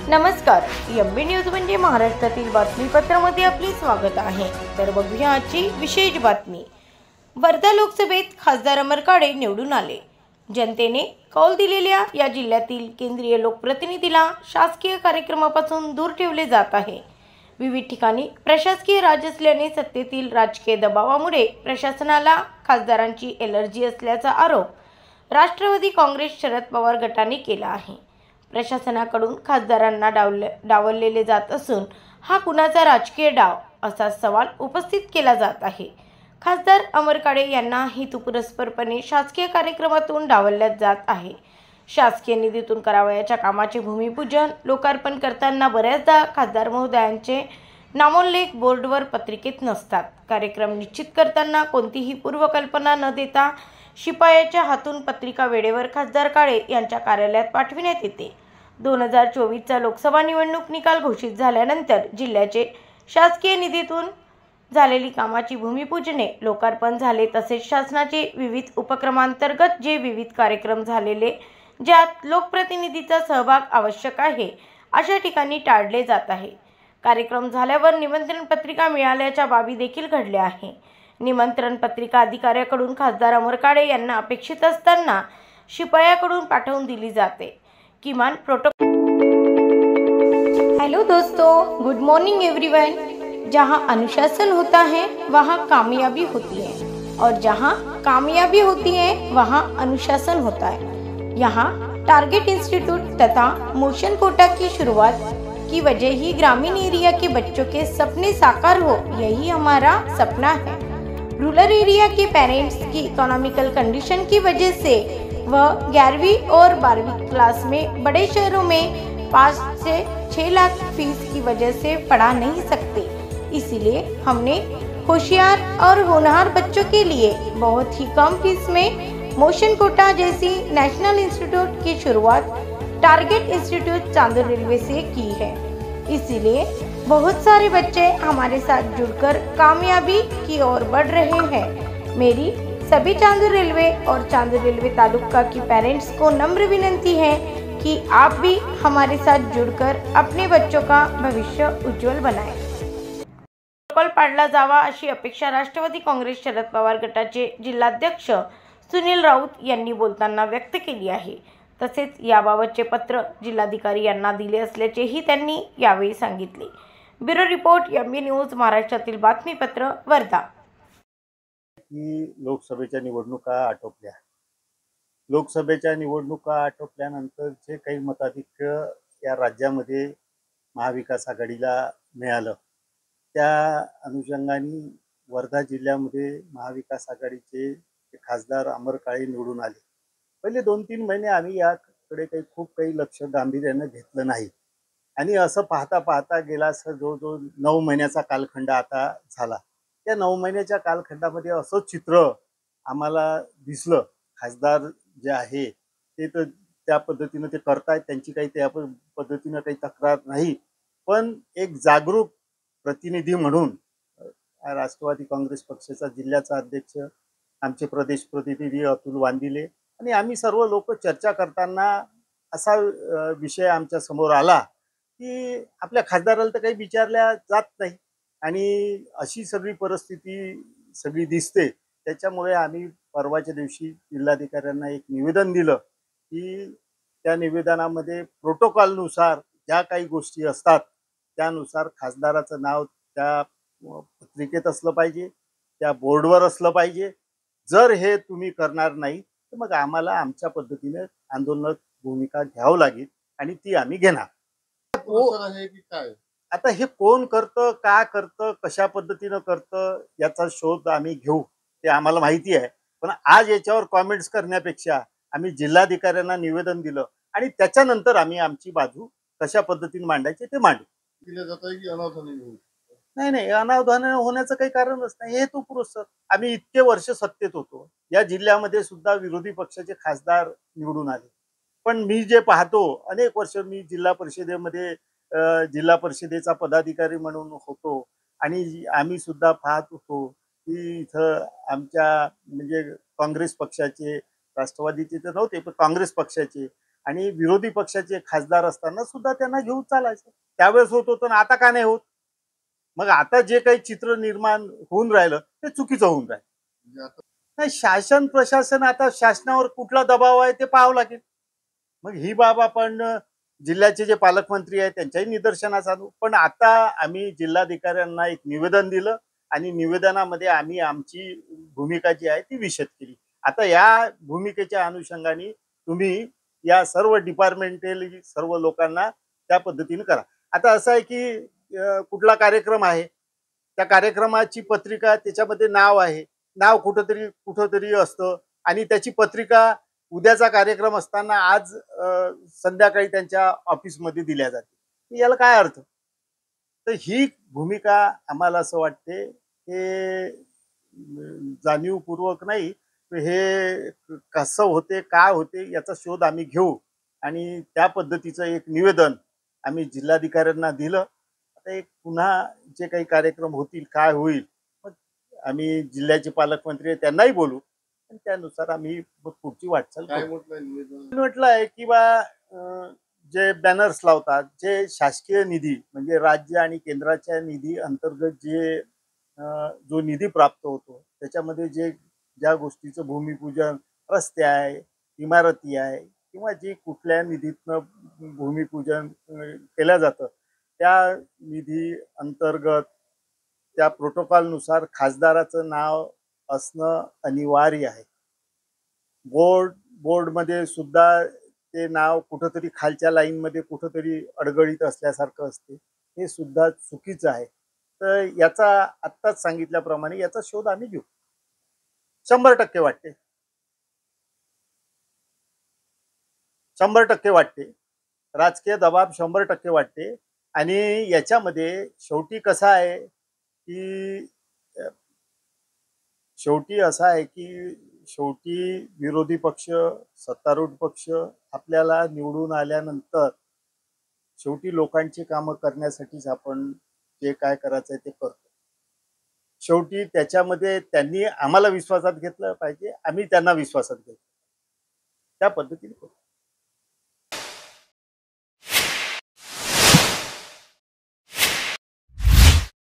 नमस्कार, MB news म्हणजे महाराष्ट्रातील बातमीपत्रामध्ये आपले स्वागत आहे। तर बघूया आजची विशेष बातमी। वर्धा लोकसभेत खासदार अमर काळे निवडून आले। जनतेने कौल दिलेल्या या जिल्ह्यातील केंद्रीय लोकप्रतिनिधीला शासकीय कार्यक्रमापासून दूर ठेवले जात आहे। विविध ठिकाणी प्रशासकीय राज असल्याने सत्तेतील राजकीय दबावामुळे प्रशासनाला खासदारांची एलर्जी असल्याचा आरोप राष्ट्रवादी काँग्रेस शरद पवार गटाने केला आहे। प्रशासनाकडून खासदारांना डावलले जात असून हा कुणाचा राजकीय डाव असा सवाल उपस्थित केला जात आहे। खासदार अमर काळे यांना हेतुपुरस्सरपणे शासकीय कार्यक्रमातून डावलण्यात जात आहे। शासकीय निधीतून करावयाच्या कामाचे भूमिपूजन लोकार्पण करताना बऱ्याचदा खासदार महोदयांचे नामोल्लेख बोर्डवर पत्रिकेत नसतात। कार्यक्रम निश्चित करताना कोणतीही पूर्वकल्पना न देता शिपायाच्या हातून पत्रिका वेळेवर खासदार काळे यांच्या कार्यालयात पाठविण्यात येते। 2024चा लोकसभा निवडणूक निकाल घोषित झाल्यानंतर जिल्ह्याचे शासकीय निधीतून झालेली कामाची भूमिपूजने लोकार्पण झाले, तसेच शासनाचे विविध उपक्रमांतर्गत जे विविध कार्यक्रम झालेले ज्यात लोकप्रतिनिधीचा सहभाग आवश्यक आहे अशा ठिकाणी टाळले जात आहे। कार्यक्रम झाल्यावर निमंत्रण पत्रिका मिळाल्याच्या बाबी देखील घडल्या आहे। निमंत्रण पत्रिका अधिकाऱ्याकडून खासदार अमर काळे यांना अपेक्षित असताना शिपायाकडून पाठवून दिली जाते। किमान प्रोटोकॉल। हेलो दोस्तों, गुड मॉर्निंग एवरीवन। जहां अनुशासन होता है वहां कामयाबी होती है और जहां कामयाबी होती है वहां अनुशासन होता है। यहाँ टारगेट इंस्टीट्यूट तथा मोशन कोटा की शुरुआत की वजह ही ग्रामीण एरिया के बच्चों के सपने साकार हो, यही हमारा सपना है। रूरल एरिया के पेरेंट्स की इकोनॉमिकल कंडीशन की वजह से वह 11वीं और 12वीं क्लास में बड़े शहरों में 5 से 6 लाख फीस की वजह से पढ़ा नहीं सकते। इसीलिए हमने होशियार और होनहार बच्चों के लिए बहुत ही कम फीस में मोशन कोटा जैसी नेशनल इंस्टीट्यूट की शुरुआत टारगेट इंस्टीट्यूट चांदूर रेलवे से की है। इसीलिए बहुत सारे बच्चे हमारे साथ जुड़कर कामयाबी की ओर बढ़ रहे हैं। मेरी सभी चांदूर रेलवे और चांदूर रेलवे तालुका की पेरेंट्स को नम्र विनंती है कि आप भी हमारे साथ जुड़कर अपने बच्चों का भविष्य उज्जवल बनाएं। प्रोटोकॉल पाळला जावा अशी अपेक्षा राष्ट्रवादी काँग्रेस शरद पवार गटाचे जिल्हाध्यक्ष सुनील राऊत यांनी बोलताना व्यक्त केली आहे। तसेच याबाबतचे पत्र जिल्हाधिकारी यांना दिले असल्याचेही त्यांनी यावेळी सांगितले। ब्युरो रिपोर्ट, एमबी न्यूज, महाराष्ट्रातील बातमीपत्र, वर्धा। की लोकसभेच्या निवडणुका आटोपल्या। लोकसभेच्या निवडणुका आटोपल्यानंतर जे काही मताधिक्य या राज्यामध्ये महाविकास आघाडीला मिळालं, त्या अनुषंगाने वर्धा जिल्ह्यामध्ये महाविकास आघाडीचे खासदार अमर काळे निवडून आले। पहिले 2-3 महिने आम्ही याकडे काही लक्ष गांभीर्याने घेतलं नाही आणि असं पाहता पाहता गेला जो 9 महिन्याचा कालखंड आता झाला। त्या 9 महिन्याच्या कालखंडामध्ये असं चित्र आम्हाला दिसलं, खासदार जे आहे ते तर त्या पद्धतीने ते करतायत, त्यांची काही त्या पद्धतीने काही तक्रार नाही, पण एक जागरूक प्रतिनिधी म्हणून राष्ट्रवादी काँग्रेस पक्षाचा जिल्ह्याचा अध्यक्ष, आमचे प्रदेश प्रतिनिधी अतुल वांदिले आणि आम्ही सर्व लोक चर्चा करताना असा विषय आमच्या समोर आला की आपल्या खासदाराला तर काही विचारल्या जात नाही आणि अशी सगळी परिस्थिती दिसते। त्याच्यामुळे आम्ही परवाच्या दिवशी जिल्हाधिकाऱ्यांना एक निवेदन दिलं की त्या निवेदनामध्ये प्रोटोकॉलनुसार ज्या काही गोष्टी असतात त्यानुसार खासदाराचं नाव त्या पत्रिकेत असलं पाहिजे, त्या बोर्डवर असलं पाहिजे। जर हे तुम्ही करणार नाही तर मग आम्हाला आमच्या पद्धतीने आंदोलनात भूमिका घ्यावी लागेल आणि ती आम्ही घेणार। आता हे कोण करतं, का करतं, कशा पद्धतीनं करतं याचा शोध आम्ही घेऊ, ते आम्हाला माहिती आहे। पण आज याच्यावर कॉमेंट्स करण्यापेक्षा आम्ही जिल्हाधिकाऱ्यांना निवेदन दिलं आणि त्याच्यानंतर आम्ही आमची बाजू कशा पद्धतीने मांडायची ते मांडू। नाही, अनावधान होण्याचं काही कारणच नाही। हे तो पुरस्कार आम्ही इतके वर्ष सत्तेत होतो, या जिल्ह्यामध्ये सुद्धा विरोधी पक्षाचे खासदार निवडून आले, पण मी जे पाहतो अनेक वर्ष मी जिल्हा परिषदेचा पदाधिकारी म्हणून होतो आणि आम्ही सुद्धा पाहत होतो की इथं आमच्या म्हणजे काँग्रेस पक्षाचे, राष्ट्रवादीचे तर नव्हते पण काँग्रेस पक्षाचे आणि विरोधी पक्षाचे खासदार असताना सुद्धा त्यांना घेऊन चालायचं. त्यावेळेस होत होतं ना, आता का नाही होत? मग आता जे काही चित्र निर्माण होऊन राहिलं ते चुकीचं होऊन राहिलं. नाही, शासन प्रशासन आता शासनावर कुठला दबाव आहे ते पाहावं लागेल. मग ही बाब आपण जिल्ह्याचे जे पालकमंत्री आहेत त्यांच्याही निदर्शनास आणू. पण आता आम्ही जिल्हाधिकाऱ्यांना एक निवेदन दिलं आणि निवेदनामध्ये आम्ही आमची भूमिका जी आहे ती विशद केली. आता या भूमिकेच्या अनुषंगाने तुम्ही या सर्व डिपार्टमेंटल सर्व लोकांना त्या पद्धतीने करा. आता असं आहे की कुठला कार्यक्रम आहे, त्या कार्यक्रमाची पत्रिका त्याच्यामध्ये नाव आहे, नाव कुठंतरी असतं आणि त्याची पत्रिका उद्याचा कार्यक्रम असताना आज संध्याकाळी त्यांच्या ऑफिसमध्ये दिल्या जाते. याला काय अर्थ? तर ही भूमिका आम्हाला असं वाटते हे जाणीवपूर्वक नाही, हे कसं होते काय होते याचा शोध आम्ही घेऊ आणि त्या पद्धतीचं एक निवेदन आम्ही जिल्हाधिकाऱ्यांना दिलं. आता एक पुन्हा जे काही कार्यक्रम होतील काय होईल मग आम्ही जिल्ह्याचे पालकमंत्री आहेत त्यांनाही बोलू आणि त्यानुसार आम्ही पुढची वाटचाल करू. म्हटलं आहे की बा जे बॅनर्स लावतात, जे शासकीय निधी म्हणजे राज्य आणि केंद्राच्या निधी अंतर्गत जे जो निधी प्राप्त होतो त्याच्यामध्ये जे ज्या गोष्टीचं भूमिपूजन रस्ते आहे, इमारती आहे किंवा जे कुठल्या निधीतनं भूमिपूजन केलं जातं त्या निधी अंतर्गत त्या प्रोटोकॉलनुसार खासदाराचं नाव असणं अनिवार्य आहे. बोर्डमध्ये सुद्धा ते नाव कुठंतरी खालच्या लाईनमध्ये कुठंतरी अडगळीत असल्यासारखं असते. हे सुद्धा चुकीचं आहे. तर याचा आत्ताच सांगितल्याप्रमाणे याचा शोध आम्ही घेऊ. 100% वाटते. 100% वाटते. राजकीय दबाव 100% वाटते आणि याच्यामध्ये शेवटी कसं आहे की शेवटी असं आहे की शेवटी विरोधी पक्ष, सत्तारूढ पक्ष आपल्याला निवडून आल्यानंतर शेवटी लोकांची कामं करण्यासाठीच आपण जे काय करायचं आहे ते करतो. शेवटी त्याच्यामध्ये त्यांनी आम्हाला विश्वासात घेतलं पाहिजे, आम्ही त्यांना विश्वासात घेतलं. त्या पद्धतीने करू.